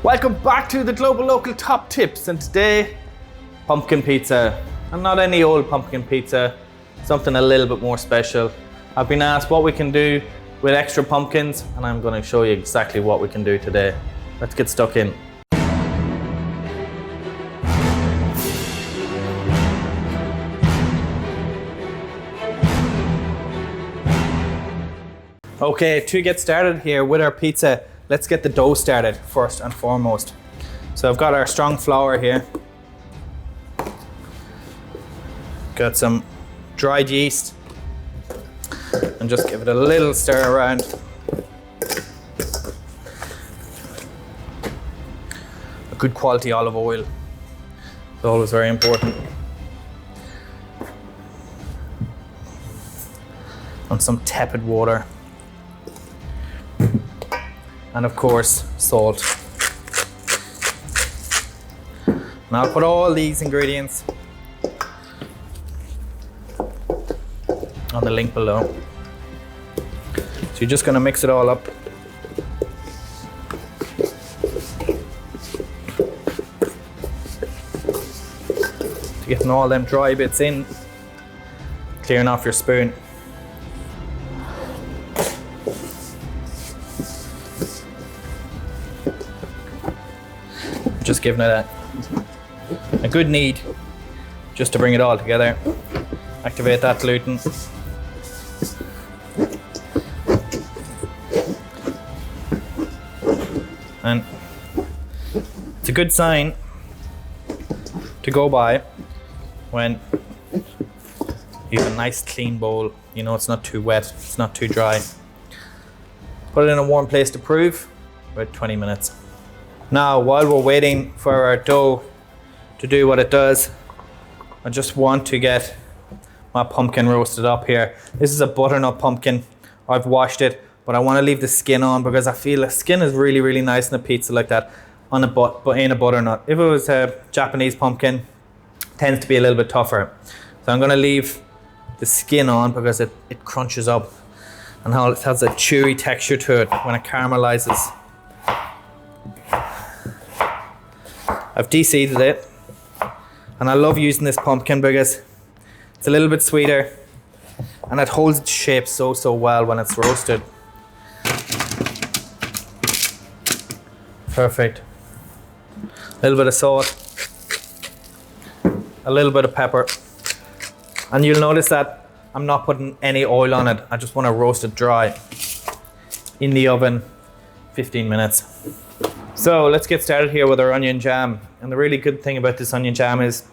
Welcome back to the Global Local Top Tips, and today, pumpkin pizza. And not any old pumpkin pizza, something a little bit more special. I've been asked what we can do with extra pumpkins, and I'm going to show you exactly what we can do today. Let's get stuck in. Okay, to get started here with our pizza, let's get the dough started first and foremost. So I've got our strong flour here. Got some dried yeast. And just give it a little stir around. A good quality olive oil. It's always very important. And some tepid water. And of course, salt. Now I'll put all these ingredients on the link below. So you're just going to mix it all up. To getting all them dry bits in, clearing off your spoon. Just giving it a good knead just to bring it all together. Activate that gluten. And it's a good sign to go by when you have a nice clean bowl. You know it's not too wet, it's not too dry. Put it in a warm place to prove, about 20 minutes. Now, while we're waiting for our dough to do what it does, I just want to get my pumpkin roasted up here. This is a butternut pumpkin. I've washed it, but I want to leave the skin on because I feel the skin is really, really nice in a pizza like that on a in a butternut. If it was a Japanese pumpkin, it tends to be a little bit tougher. So I'm going to leave the skin on because it crunches up and it has a chewy texture to it when it caramelizes. I've de-seeded it, and I love using this pumpkin because it's a little bit sweeter and it holds its shape so well when it's roasted. Perfect. A little bit of salt, a little bit of pepper, and you'll notice that I'm not putting any oil on it. I just want to roast it dry in the oven 15 minutes. So let's get started here with our onion jam. And the really good thing about this onion jam is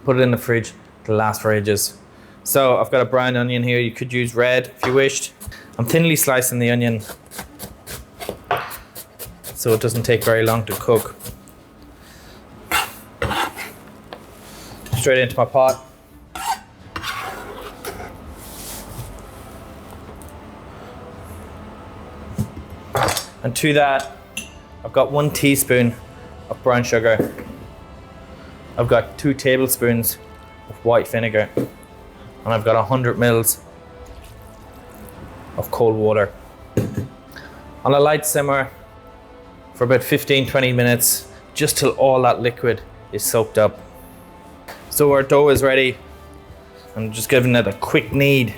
put it in the fridge, it'll last for ages. So I've got a brown onion here. You could use red if you wished. I'm thinly slicing the onion so it doesn't take very long to cook. Straight into my pot. And to that, I've got 1 teaspoon of brown sugar. I've got 2 tablespoons of white vinegar. And I've got 100 mils of cold water. On a light simmer for about 15-20 minutes, just till all that liquid is soaked up. So our dough is ready. I'm just giving it a quick knead.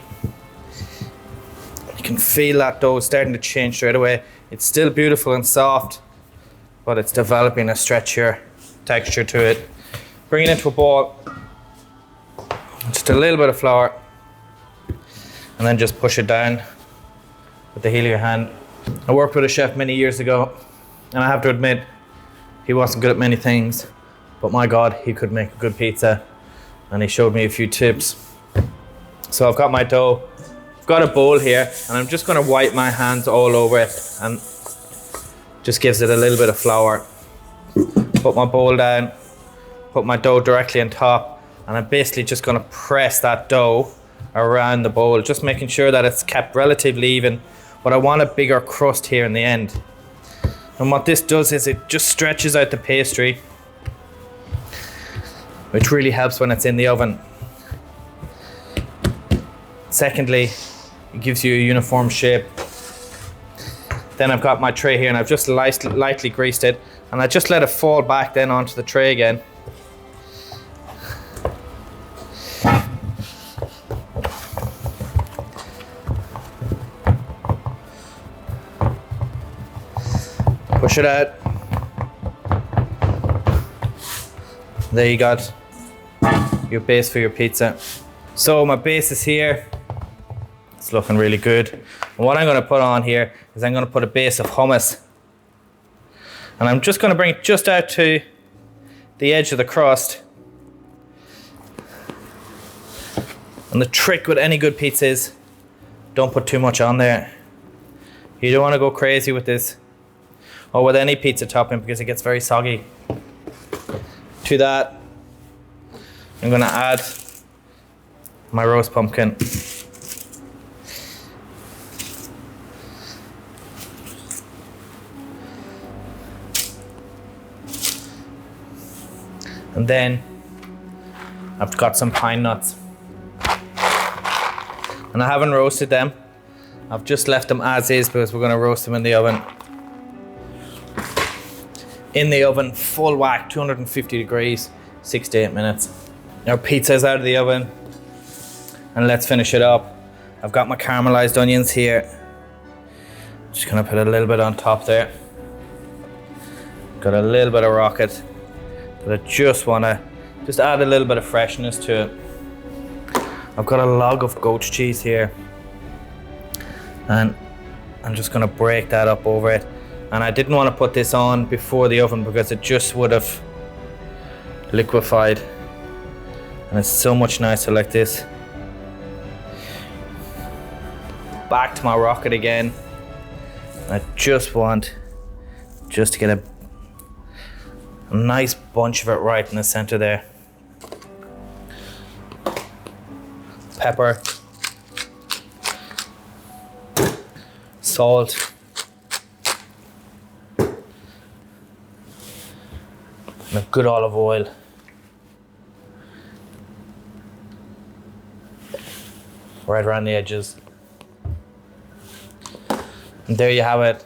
You can feel that dough starting to change straight away. It's still beautiful and soft, but it's developing a stretchier texture to it. Bring it into a bowl, just a little bit of flour, and then just push it down with the heel of your hand. I worked with a chef many years ago, and I have to admit, he wasn't good at many things, but my God, he could make a good pizza, and he showed me a few tips. So I've got my dough, I've got a bowl here, and I'm just gonna wipe my hands all over it, and just gives it a little bit of flour. Put my bowl down, put my dough directly on top, and I'm basically just gonna press that dough around the bowl, just making sure that it's kept relatively even, but I want a bigger crust here in the end. And what this does is it just stretches out the pastry, which really helps when it's in the oven. Secondly, it gives you a uniform shape. Then I've got my tray here and I've just lightly greased it, and I just let it fall back then onto the tray again. Push it out. There you got your base for your pizza. So my base is here. It's looking really good. And what I'm going to put on here is I'm going to put a base of hummus. And I'm just going to bring it just out to the edge of the crust. And the trick with any good pizza is don't put too much on there. You don't want to go crazy with this or with any pizza topping because it gets very soggy. To that, I'm going to add my roast pumpkin. And then I've got some pine nuts. And I haven't roasted them. I've just left them as is because we're going to roast them in the oven. In the oven, full whack, 250 degrees, 6 to 8 minutes. Our pizza's out of the oven. And let's finish it up. I've got my caramelized onions here. Just gonna put a little bit on top there. Got a little bit of Roquette. But I just wanna add a little bit of freshness to it. I've got a log of goat cheese here. And I'm just gonna break that up over it. And I didn't want to put this on before the oven because it just would have liquefied. And it's so much nicer like this. Back to my Roquette again. I just want to get a nice bunch of it right in the center there. Pepper. Salt. And a good olive oil. Right around the edges. And there you have it.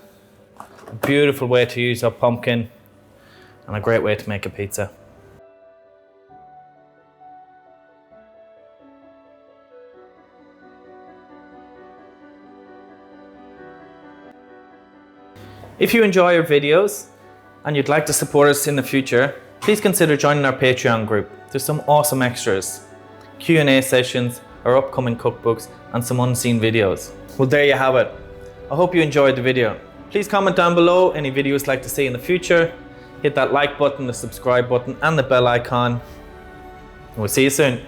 A beautiful way to use up pumpkin and a great way to make a pizza. If you enjoy our videos and you'd like to support us in the future, please consider joining our Patreon group. There's some awesome extras, Q&A sessions, our upcoming cookbooks, and some unseen videos. Well, there you have it. I hope you enjoyed the video. Please comment down below any videos you'd like to see in the future. Hit that like button, the subscribe button, and the bell icon. We'll see you soon.